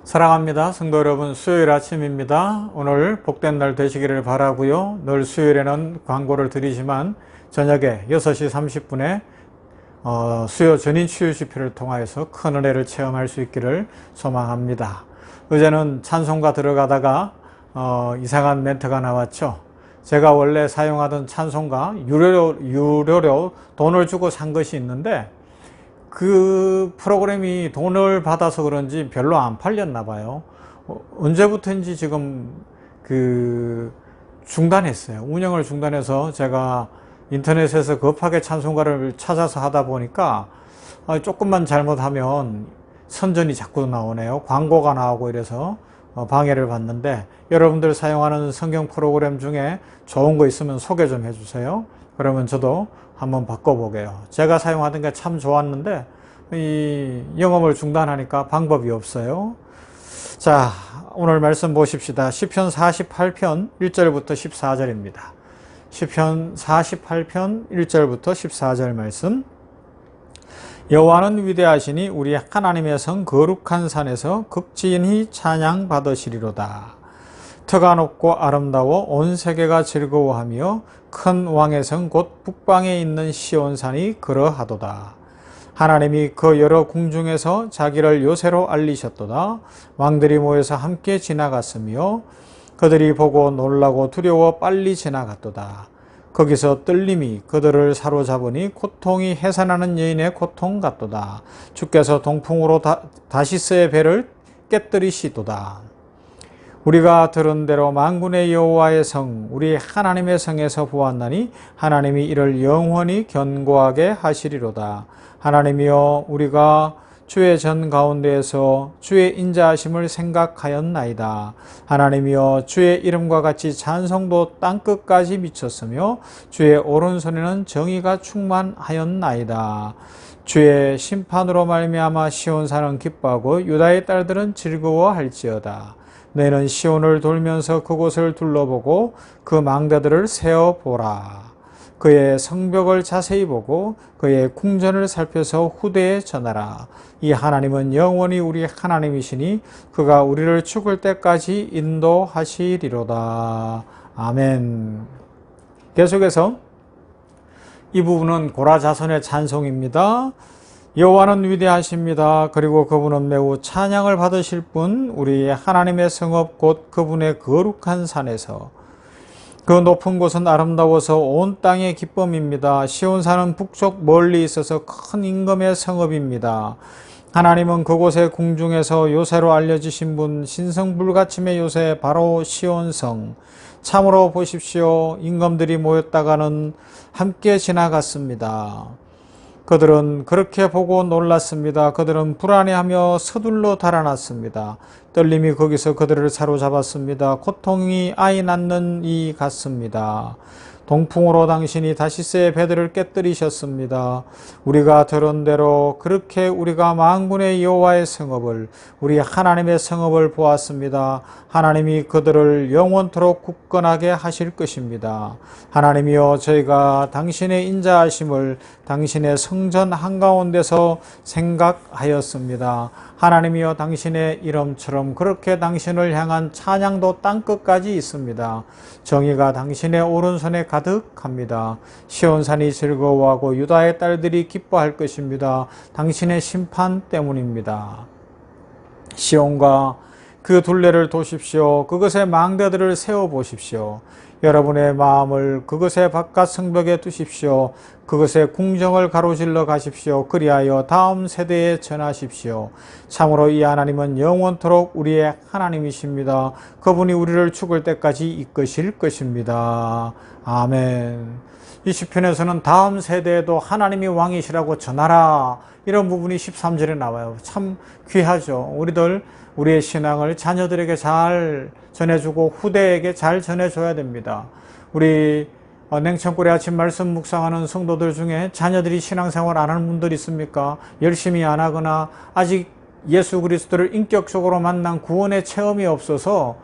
사랑합니다. 성도 여러분, 수요일 아침입니다. 오늘 복된 날 되시기를 바라고요. 늘 수요일에는 광고를 드리지만 저녁에 6시 30분에 수요 전인 치유 집회를 통하여서 큰 은혜를 체험할 수 있기를 소망합니다. 어제는 찬송가 들어가다가 이상한 멘트가 나왔죠. 제가 원래 사용하던 찬송가 유료로 돈을 주고 산 것이 있는데 그 프로그램이 돈을 받아서 그런지 별로 안 팔렸나 봐요. 언제부터인지 지금 중단했어요. 운영을 중단해서 제가 인터넷에서 급하게 찬송가를 찾아서 하다 보니까 조금만 잘못하면 선전이 자꾸 나오네요. 광고가 나오고 이래서 방해를 받는데, 여러분들 사용하는 성경 프로그램 중에 좋은 거 있으면 소개 좀 해주세요. 그러면 저도 한번 바꿔보게요. 제가 사용하던 게 참 좋았는데 이 영업을 중단하니까 방법이 없어요. 자, 오늘 말씀 보십시다. 시편 48편 1절부터 14절입니다. 시편 48편 1절부터 14절 말씀. 여호와는 위대하시니 우리 하나님의 성 거룩한 산에서 극진히 찬양 받으시리로다. 터가 높고 아름다워 온 세계가 즐거워하며 큰 왕의 성 곧 북방에 있는 시온산이 그러하도다. 하나님이 그 여러 궁중에서 자기를 요새로 알리셨도다. 왕들이 모여서 함께 지나갔으며 그들이 보고 놀라고 두려워 빨리 지나갔도다. 거기서 떨림이 그들을 사로잡으니 고통이 해산하는 여인의 고통 같도다. 주께서 동풍으로 다시스의 배를 깨뜨리시도다. 우리가 들은 대로 만군의 여호와의 성, 우리 하나님의 성에서 보았나니 하나님이 이를 영원히 견고하게 하시리로다. 하나님이여, 우리가 주의 전 가운데에서 주의 인자하심을 생각하였나이다. 하나님이여, 주의 이름과 같이 찬송도 땅끝까지 미쳤으며 주의 오른손에는 정의가 충만하였나이다. 주의 심판으로 말미암아 시온산은 기뻐하고 유다의 딸들은 즐거워할지어다. 너희는 시온을 돌면서 그곳을 둘러보고 그 망대들을 세어보라. 그의 성벽을 자세히 보고 그의 궁전을 살펴서 후대에 전하라. 이 하나님은 영원히 우리 하나님이시니 그가 우리를 죽을 때까지 인도하시리로다. 아멘. 계속해서 이 부분은 고라 자손의 찬송입니다. 여호와는 위대하십니다. 그리고 그분은 매우 찬양을 받으실 분, 우리 하나님의 성읍 곧 그분의 거룩한 산에서. 그 높은 곳은 아름다워서 온 땅의 기쁨입니다. 시온산은 북쪽 멀리 있어서 큰 임금의 성읍입니다. 하나님은 그곳의 궁중에서 요새로 알려지신 분, 신성불가침의 요새 바로 시온성. 참으로 보십시오. 임금들이 모였다가는 함께 지나갔습니다. 그들은 그렇게 보고 놀랐습니다. 그들은 불안해하며 서둘러 달아났습니다. 떨림이 거기서 그들을 사로잡았습니다. 고통이 아이 낳는 이 같습니다. 동풍으로 당신이 다시스의 배들을 깨뜨리셨습니다. 우리가 들은 대로 그렇게 우리가 만군의 여호와의 성읍을, 우리 하나님의 성읍을 보았습니다. 하나님이 그들을 영원토록 굳건하게 하실 것입니다. 하나님이여, 저희가 당신의 인자하심을 당신의 성전 한가운데서 생각하였습니다. 하나님이여, 당신의 이름처럼 그렇게 당신을 향한 찬양도 땅끝까지 있습니다. 정의가 당신의 오른손에 가득합니다. 시온산이 즐거워하고 유다의 딸들이 기뻐할 것입니다. 당신의 심판 때문입니다. 시온과 그 둘레를 도십시오. 그것의 망대들을 세워보십시오. 여러분의 마음을 그것의 바깥 성벽에 두십시오. 그것의 궁정을 가로질러 가십시오. 그리하여 다음 세대에 전하십시오. 참으로 이 하나님은 영원토록 우리의 하나님이십니다. 그분이 우리를 죽을 때까지 이끄실 것입니다. 아멘. 이 시편에서는 다음 세대에도 하나님이 왕이시라고 전하라, 이런 부분이 13절에 나와요. 참 귀하죠. 우리의 신앙을 자녀들에게 잘 전해주고 후대에게 잘 전해줘야 됩니다. 우리 냉천골에 아침 말씀 묵상하는 성도들 중에 자녀들이 신앙생활 안 하는 분들 있습니까? 열심히 안 하거나 아직 예수 그리스도를 인격적으로 만난 구원의 체험이 없어서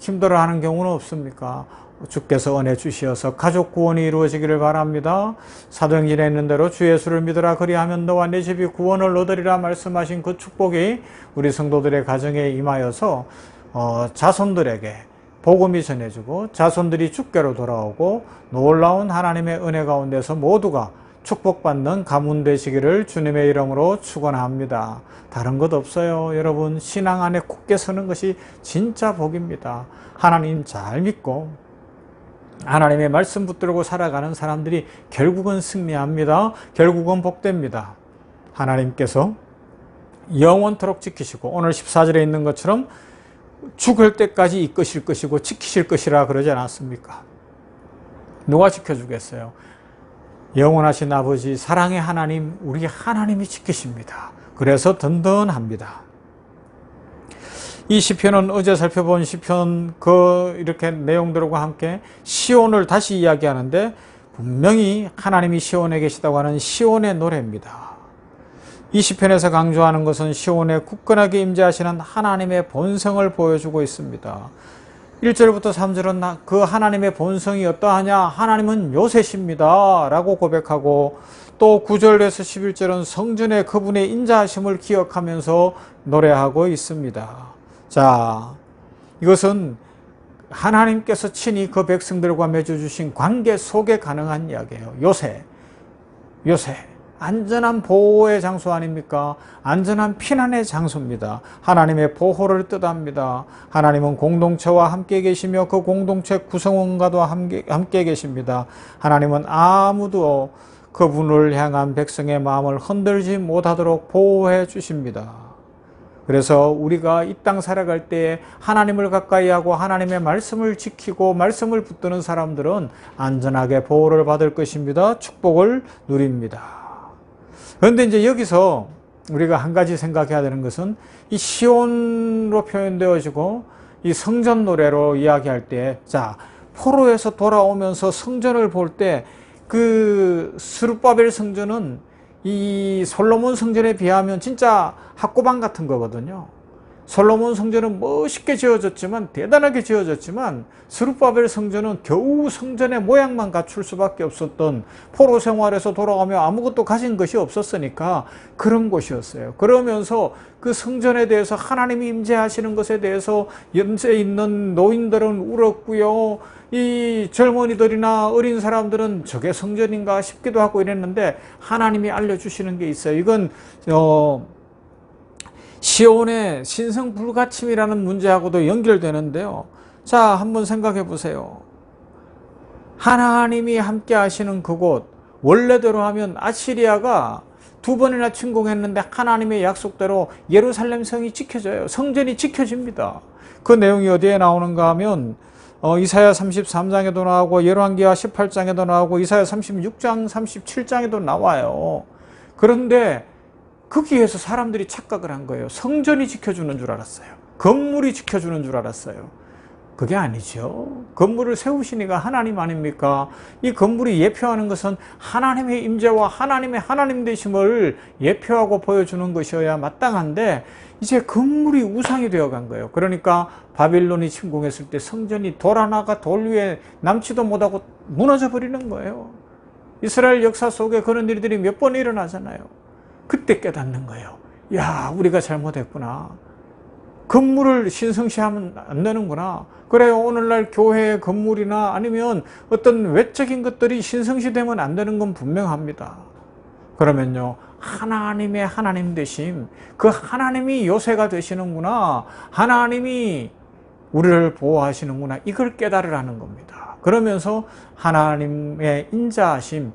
힘들어하는 경우는 없습니까? 주께서 은혜 주시어서 가족 구원이 이루어지기를 바랍니다. 사도행전에 있는 대로 주 예수를 믿으라 그리하면 너와 네 집이 구원을 얻으리라 말씀하신 그 축복이 우리 성도들의 가정에 임하여서 자손들에게 복음이 전해지고 자손들이 주께로 돌아오고 놀라운 하나님의 은혜 가운데서 모두가 축복받는 가문 되시기를 주님의 이름으로 축원합니다. 다른 것 없어요. 여러분, 신앙 안에 굳게 서는 것이 진짜 복입니다. 하나님 잘 믿고 하나님의 말씀 붙들고 살아가는 사람들이 결국은 승리합니다. 결국은 복됩니다. 하나님께서 영원토록 지키시고 오늘 14절에 있는 것처럼 죽을 때까지 이끄실 것이고 지키실 것이라 그러지 않았습니까? 누가 지켜주겠어요? 영원하신 아버지, 사랑의 하나님, 우리 하나님이 지키십니다. 그래서 든든합니다. 이 시편은 어제 살펴본 시편 이렇게 내용들과 함께 시온을 다시 이야기하는데 분명히 하나님이 시온에 계시다고 하는 시온의 노래입니다. 이 시편에서 강조하는 것은 시온에 굳건하게 임재하시는 하나님의 본성을 보여주고 있습니다. 1절부터 3절은 그 하나님의 본성이 어떠하냐? 하나님은 요새십니다 라고 고백하고, 또 9절에서 11절은 성전에 그분의 인자하심을 기억하면서 노래하고 있습니다. 자, 이것은 하나님께서 친히 그 백성들과 맺어주신 관계 속에 가능한 이야기예요. 요새 안전한 보호의 장소 아닙니까? 안전한 피난의 장소입니다. 하나님의 보호를 뜻합니다. 하나님은 공동체와 함께 계시며 그 공동체 구성원과도 함께 계십니다. 하나님은 아무도 그분을 향한 백성의 마음을 흔들지 못하도록 보호해 주십니다. 그래서 우리가 이 땅 살아갈 때에 하나님을 가까이 하고 하나님의 말씀을 지키고 말씀을 붙드는 사람들은 안전하게 보호를 받을 것입니다. 축복을 누립니다. 그런데 이제 여기서 우리가 한 가지 생각해야 되는 것은 이 시온으로 표현되어지고 이 성전 노래로 이야기할 때, 자, 포로에서 돌아오면서 성전을 볼 때 그 스룹바벨 성전은 이 솔로몬 성전에 비하면 진짜 학고방 같은 거거든요. 솔로몬 성전은 멋있게 지어졌지만, 대단하게 지어졌지만, 스룹바벨 성전은 겨우 성전의 모양만 갖출 수밖에 없었던, 포로 생활에서 돌아가며 아무것도 가진 것이 없었으니까 그런 곳이었어요. 그러면서 그 성전에 대해서 하나님이 임재하시는 것에 대해서 연세 있는 노인들은 울었고요, 이 젊은이들이나 어린 사람들은 저게 성전인가 싶기도 하고 이랬는데, 하나님이 알려주시는 게 있어요. 이건 시온의 신성 불가침이라는 문제하고도 연결되는데요. 자, 한번 생각해 보세요. 하나님이 함께 하시는 그곳, 원래대로 하면 아시리아가 2번이나 침공했는데 하나님의 약속대로 예루살렘 성이 지켜져요. 성전이 지켜집니다. 그 내용이 어디에 나오는가 하면 이사야 33장에도 나오고 열왕기하 18장에도 나오고 이사야 36장 37장에도 나와요. 그런데 거기에서 사람들이 착각을 한 거예요. 성전이 지켜주는 줄 알았어요. 건물이 지켜주는 줄 알았어요. 그게 아니죠. 건물을 세우시니가 하나님 아닙니까? 이 건물이 예표하는 것은 하나님의 임재와 하나님의 하나님 되심을 예표하고 보여주는 것이어야 마땅한데, 이제 건물이 우상이 되어간 거예요. 그러니까 바빌론이 침공했을 때 성전이 돌 하나가 돌 위에 남지도 못하고 무너져 버리는 거예요. 이스라엘 역사 속에 그런 일들이 몇 번 일어나잖아요. 그때 깨닫는 거예요. 야, 우리가 잘못했구나. 건물을 신성시하면 안 되는구나. 그래요, 오늘날 교회의 건물이나 아니면 어떤 외적인 것들이 신성시되면 안 되는 건 분명합니다. 그러면요, 하나님의 하나님 되심, 그 하나님이 요새가 되시는구나, 하나님이 우리를 보호하시는구나, 이걸 깨달으라는 겁니다. 그러면서 하나님의 인자하심,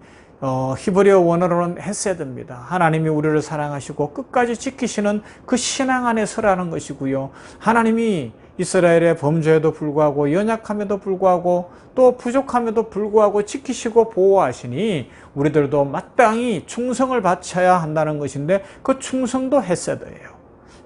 히브리어 원어로는 헤세드입니다. 하나님이 우리를 사랑하시고 끝까지 지키시는 그 신앙 안에 서라는 것이고요. 하나님이 이스라엘의 범죄에도 불구하고 연약함에도 불구하고 또 부족함에도 불구하고 지키시고 보호하시니 우리들도 마땅히 충성을 바쳐야 한다는 것인데, 그 충성도 헤세드예요.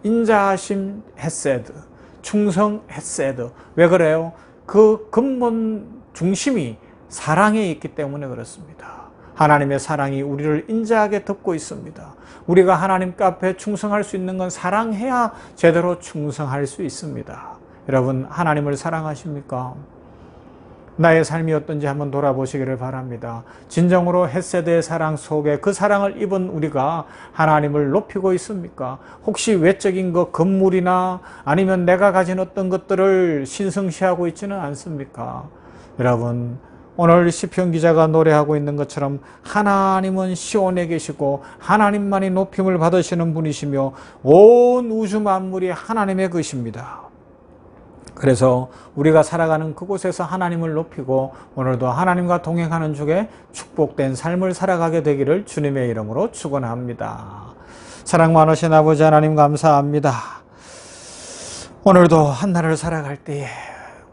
인자하심 헤세드, 충성 헤세드. 왜 그래요? 그 근본 중심이 사랑에 있기 때문에 그렇습니다. 하나님의 사랑이 우리를 인자하게 덮고 있습니다. 우리가 하나님께 앞에 충성할 수 있는 건 사랑해야 제대로 충성할 수 있습니다. 여러분, 하나님을 사랑하십니까? 나의 삶이 어떤지 한번 돌아보시기를 바랍니다. 진정으로 헷세대의 사랑 속에 그 사랑을 입은 우리가 하나님을 높이고 있습니까? 혹시 외적인 것, 건물이나 아니면 내가 가진 어떤 것들을 신성시하고 있지는 않습니까? 여러분, 오늘 시편 기자가 노래하고 있는 것처럼 하나님은 시온에 계시고 하나님만이 높임을 받으시는 분이시며 온 우주 만물이 하나님의 것입니다. 그래서 우리가 살아가는 그곳에서 하나님을 높이고 오늘도 하나님과 동행하는 중에 축복된 삶을 살아가게 되기를 주님의 이름으로 축원합니다. 사랑 많으신 아버지 하나님 감사합니다. 오늘도 한날을 살아갈 때에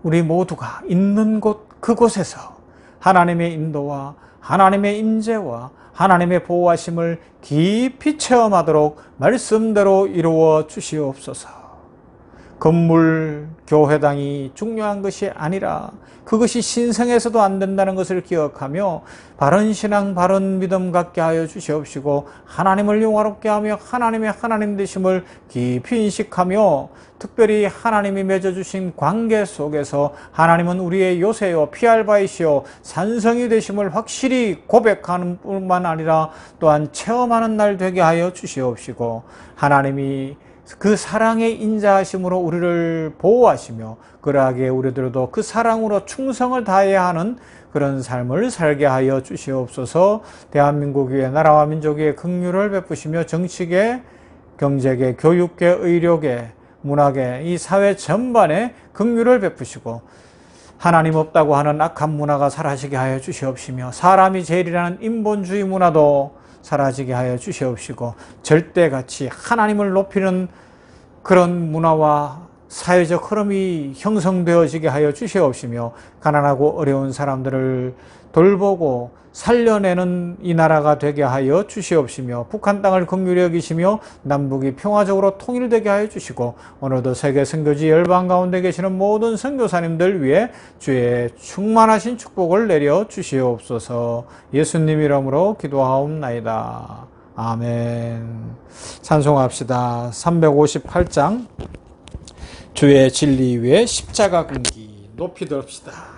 우리 모두가 있는 곳 그곳에서 하나님의 인도와 하나님의 임재와 하나님의 보호하심을 깊이 체험하도록 말씀대로 이루어 주시옵소서. 건물, 교회당이 중요한 것이 아니라 그것이 신성해서도 안 된다는 것을 기억하며 바른 신앙, 바른 믿음 갖게 하여 주시옵시고 하나님을 영화롭게 하며 하나님의 하나님 되심을 깊이 인식하며 특별히 하나님이 맺어주신 관계 속에서 하나님은 우리의 요새요 피할 바이시요 산성이 되심을 확실히 고백하는 뿐만 아니라 또한 체험하는 날 되게 하여 주시옵시고 하나님이 그 사랑의 인자하심으로 우리를 보호하시며 그러하기에 우리들도 그 사랑으로 충성을 다해야 하는 그런 삶을 살게 하여 주시옵소서. 대한민국 위에 나라와 민족 위에 긍휼을 베푸시며 정치계, 경제계, 교육계, 의료계, 문화계 이 사회 전반에 긍휼을 베푸시고 하나님 없다고 하는 악한 문화가 사라지게 하여 주시옵시며 사람이 제일이라는 인본주의 문화도 사라지게 하여 주시옵시고 절대같이 하나님을 높이는 그런 문화와 사회적 흐름이 형성되어지게 하여 주시옵시며 가난하고 어려운 사람들을 돌보고 살려내는 이 나라가 되게 하여 주시옵시며 북한 땅을 긍휼히 여기시며 남북이 평화적으로 통일되게 하여 주시고 오늘도 세계 선교지 열방 가운데 계시는 모든 선교사님들 위해 주의 충만하신 축복을 내려 주시옵소서. 예수님 이름으로 기도하옵나이다. 아멘. 찬송합시다. 358장 주의 진리 위에 십자가 근기 높이 들읍시다.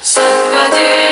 산과들